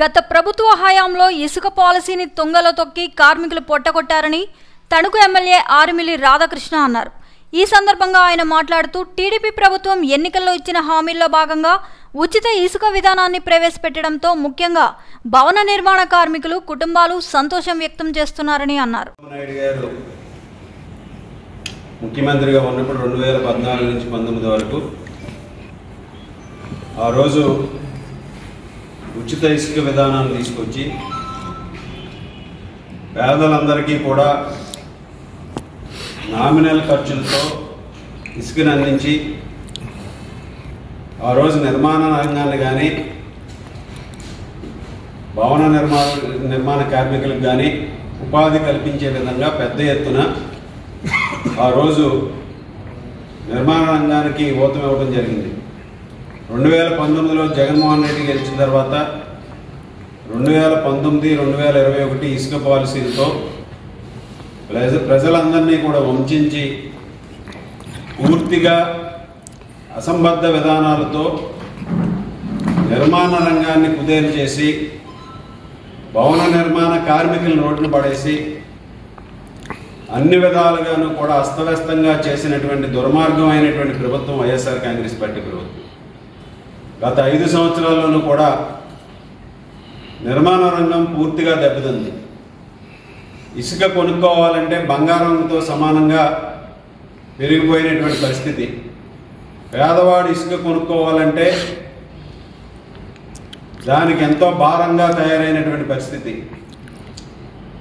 గత ప్రభుత్వ హయాంలో ఇసుక పాలసీని తుంగలో తొక్కి కార్మికులు పొట్టకొట్టారని తణుకు ఎమ్మెల్యే ఆర్మిల్లి రాధాకృష్ణ అన్నారు. ఈ సందర్భంగా ఆయన మాట్లాడుతూ టీడీపీ ప్రభుత్వం ఎన్నికల్లో ఇచ్చిన హామీల్లో భాగంగా ఉచిత ఇసుక విధానాన్ని ప్రవేశపెట్టడంతో ముఖ్యంగా భవన నిర్మాణ కార్మికులు కుటుంబాలు సంతోషం వ్యక్తం చేస్తున్నారని అన్నారు. ముఖ్యమంత్రిగా ఉన్నప్పుడు 2014 నుంచి 19 వరకు ఆ రోజు ఉచిత ఇసుక విధానాన్ని తీసుకొచ్చి పేదలందరికీ కూడా నామినల్ ఖర్చులతో ఇసుకను అందించి ఆ రోజు నిర్మాణ రంగాన్ని కానీ భవన నిర్మాణ కార్మికులకు కానీ ఉపాధి కల్పించే విధంగా పెద్ద ఎత్తున ఆ రోజు నిర్మాణ రంగానికి ఊతం ఇవ్వడం జరిగింది. 2019లో జగన్మోహన్ రెడ్డి గెలిచిన తర్వాత 2019, 2021 ఇసుక పాలసీలతో ప్రజలందరినీ కూడా వంచి పూర్తిగా అసంబద్ధ విధానాలతో నిర్మాణ రంగాన్ని కుదేలు చేసి భవన నిర్మాణ కార్మికులను రోడ్డును పడేసి అన్ని విధాలుగాను కూడా అస్తవ్యస్తంగా చేసినటువంటి దుర్మార్గమైనటువంటి ప్రభుత్వం వైఎస్ఆర్ కాంగ్రెస్ పార్టీ ప్రభుత్వం. గత 5 సంవత్సరాల్లోనూ కూడా నిర్మాణ రంగం పూర్తిగా దెబ్బతింది. ఇసుక కొనుక్కోవాలంటే బంగారంతో సమానంగా పెరిగిపోయినటువంటి పరిస్థితి. పేదవాడు ఇసుక కొనుక్కోవాలంటే దానికి ఎంతో భారంగా తయారైనటువంటి పరిస్థితి.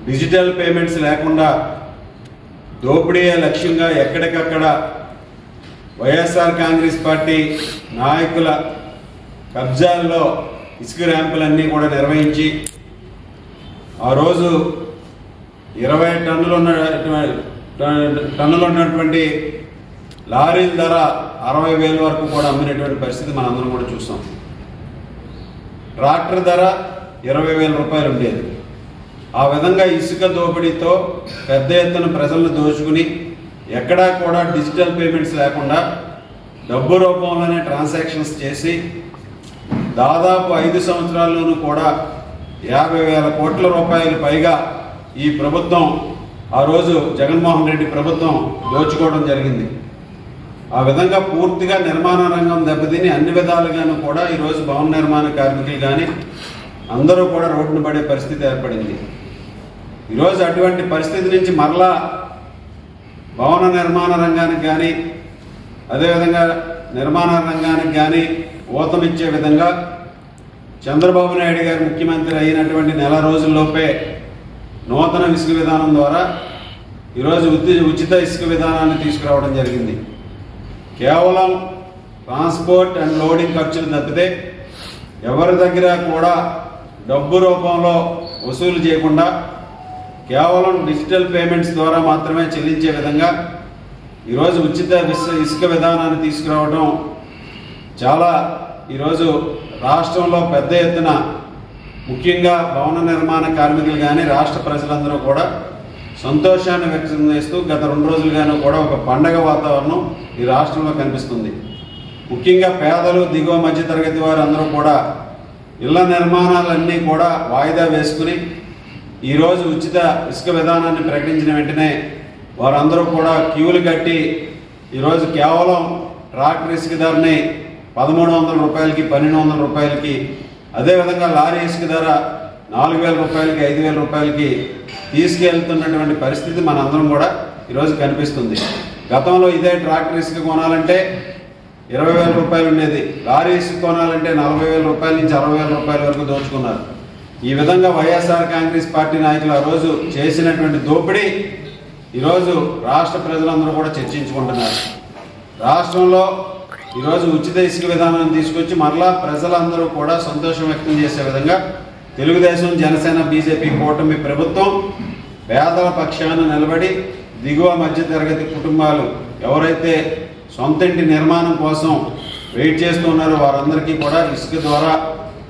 డిజిటల్ పేమెంట్స్ లేకుండా దోపిడీయే లక్ష్యంగా ఎక్కడికక్కడ వైఎస్ఆర్ కాంగ్రెస్ పార్టీ నాయకుల కబ్జాల్లో ఇసుక ర్యాంపులన్నీ కూడా నిర్వహించి ఆ రోజు 20 టన్నులు ఉన్నటువంటి లారీల ధర 60,000 వరకు కూడా అమ్మినటువంటి పరిస్థితి మనందరం కూడా చూసాం. ట్రాక్టర్ ధర 20,000 రూపాయలు ఉండేది. ఆ విధంగా ఇసుక దోపిడీతో పెద్ద ఎత్తున ప్రజలను దోచుకుని ఎక్కడా కూడా డిజిటల్ పేమెంట్స్ లేకుండా డబ్బు రూపంలోనే ట్రాన్సాక్షన్స్ చేసి దాదాపు 5 సంవత్సరాల్లోనూ కూడా 50,000 కోట్ల రూపాయలు పైగా ఈ ప్రభుత్వం ఆ రోజు జగన్మోహన్ రెడ్డి ప్రభుత్వం దోచుకోవడం జరిగింది. ఆ విధంగా పూర్తిగా నిర్మాణ రంగం దెబ్బతిని అన్ని విధాలుగాను కూడా ఈరోజు భవన నిర్మాణ కార్మికులు కానీ అందరూ కూడా రోడ్డును పడే పరిస్థితి ఏర్పడింది. ఈరోజు అటువంటి పరిస్థితి నుంచి మరలా భవన నిర్మాణ రంగానికి కానీ అదేవిధంగా నిర్మాణ రంగానికి కానీ ఊతమిచ్చే విధంగా చంద్రబాబు నాయుడు గారు ముఖ్యమంత్రి అయినటువంటి నెల రోజుల్లోపే నూతన ఇసుక విధానం ద్వారా ఈరోజు ఉచిత ఇసుక విధానాన్ని తీసుకురావడం జరిగింది. కేవలం ట్రాన్స్పోర్ట్ అండ్ లోడింగ్ ఖర్చులు తప్పితే ఎవరి దగ్గర కూడా డబ్బు రూపంలో వసూలు చేయకుండా కేవలం డిజిటల్ పేమెంట్స్ ద్వారా మాత్రమే చెల్లించే విధంగా ఈరోజు ఉచిత ఇసుక విధానాన్ని తీసుకురావడం చాలా ఈరోజు రాష్ట్రంలో పెద్ద ఎత్తున ముఖ్యంగా భవన నిర్మాణ కార్మికులు కానీ రాష్ట్ర ప్రజలందరూ కూడా సంతోషాన్ని వ్యక్తం చేస్తూ గత 2 రోజులుగాను కూడా ఒక పండగ వాతావరణం ఈ రాష్ట్రంలో కనిపిస్తుంది. ముఖ్యంగా పేదలు దిగువ మధ్య తరగతి వారు అందరూ కూడా ఇళ్ల నిర్మాణాలన్నీ కూడా వాయిదా వేసుకుని ఈరోజు ఉచిత ఇసుక విధానాన్ని ప్రకటించిన వెంటనే వారందరూ కూడా క్యూలు కట్టి ఈరోజు కేవలం ట్రాక్టర్ ఇసుక ధరని 1,300 రూపాయలకి 1,200 రూపాయలకి అదేవిధంగా లారీ ఇసుక ధర 4,000 రూపాయలకి 5,000 రూపాయలకి తీసుకెళ్తున్నటువంటి పరిస్థితి మనందరం కూడా ఈరోజు కనిపిస్తుంది. గతంలో ఇదే ట్రాక్టర్ ఇసుక కొనాలంటే 20,000 రూపాయలు ఉండేది. లారీ ఇసుక కొనాలంటే 40,000 రూపాయల నుంచి 60,000 రూపాయల వరకు దోచుకున్నారు. ఈ విధంగా వైఎస్ఆర్ కాంగ్రెస్ పార్టీ నాయకులు ఆ రోజు చేసినటువంటి దోపిడీ ఈరోజు రాష్ట్ర ప్రజలందరూ కూడా చర్చించుకుంటున్నారు. రాష్ట్రంలో ఈరోజు ఉచిత ఇసుక విధానాన్ని తీసుకొచ్చి మరలా ప్రజలందరూ కూడా సంతోషం వ్యక్తం చేసే విధంగా తెలుగుదేశం, జనసేన, బీజేపీ కూటమి ప్రభుత్వం పేదల పక్షాన నిలబడి దిగువ మధ్య తరగతి కుటుంబాలు ఎవరైతే సొంత ఇంటి నిర్మాణం కోసం వెయిట్ చేస్తున్నారో వారందరికీ కూడా ఇసుక ద్వారా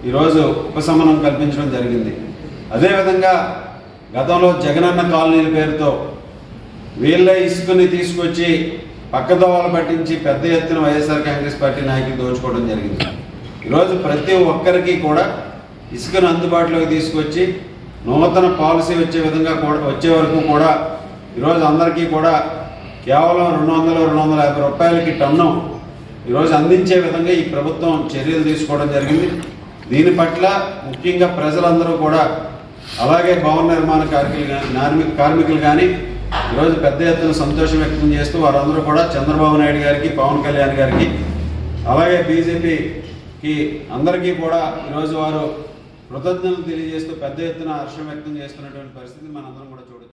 ఈరోజు ఉపశమనం కల్పించడం జరిగింది. అదేవిధంగా గతంలో జగనన్న కాలనీల పేరుతో వీళ్ళే ఇసుకని తీసుకొచ్చి పక్కదోవలు పట్టించి పెద్ద ఎత్తున వైఎస్ఆర్ కాంగ్రెస్ పార్టీ నాయకులు దోచుకోవడం జరిగింది. ఈరోజు ప్రతి ఒక్కరికి కూడా ఇసుకను అందుబాటులోకి తీసుకొచ్చి నూతన పాలసీ వచ్చే వరకు కూడా ఈరోజు అందరికీ కూడా కేవలం 200-250 రూపాయలకి టన్ను ఈరోజు అందించే విధంగా ఈ ప్రభుత్వం చర్యలు తీసుకోవడం జరిగింది. దీని పట్ల ముఖ్యంగా ప్రజలందరూ కూడా అలాగే భవన నిర్మాణ కార్మికులు కానీ ఈరోజు పెద్ద ఎత్తున సంతోషం వ్యక్తం చేస్తూ వారందరూ కూడా చంద్రబాబు నాయుడు గారికి, పవన్ కళ్యాణ్ గారికి, అలాగే బీజేపీకి అందరికీ కూడా ఈరోజు వారు కృతజ్ఞతలు తెలియజేస్తూ పెద్ద ఎత్తున హర్షం వ్యక్తం చేస్తున్నటువంటి పరిస్థితి మనందరం కూడా చూడొచ్చు.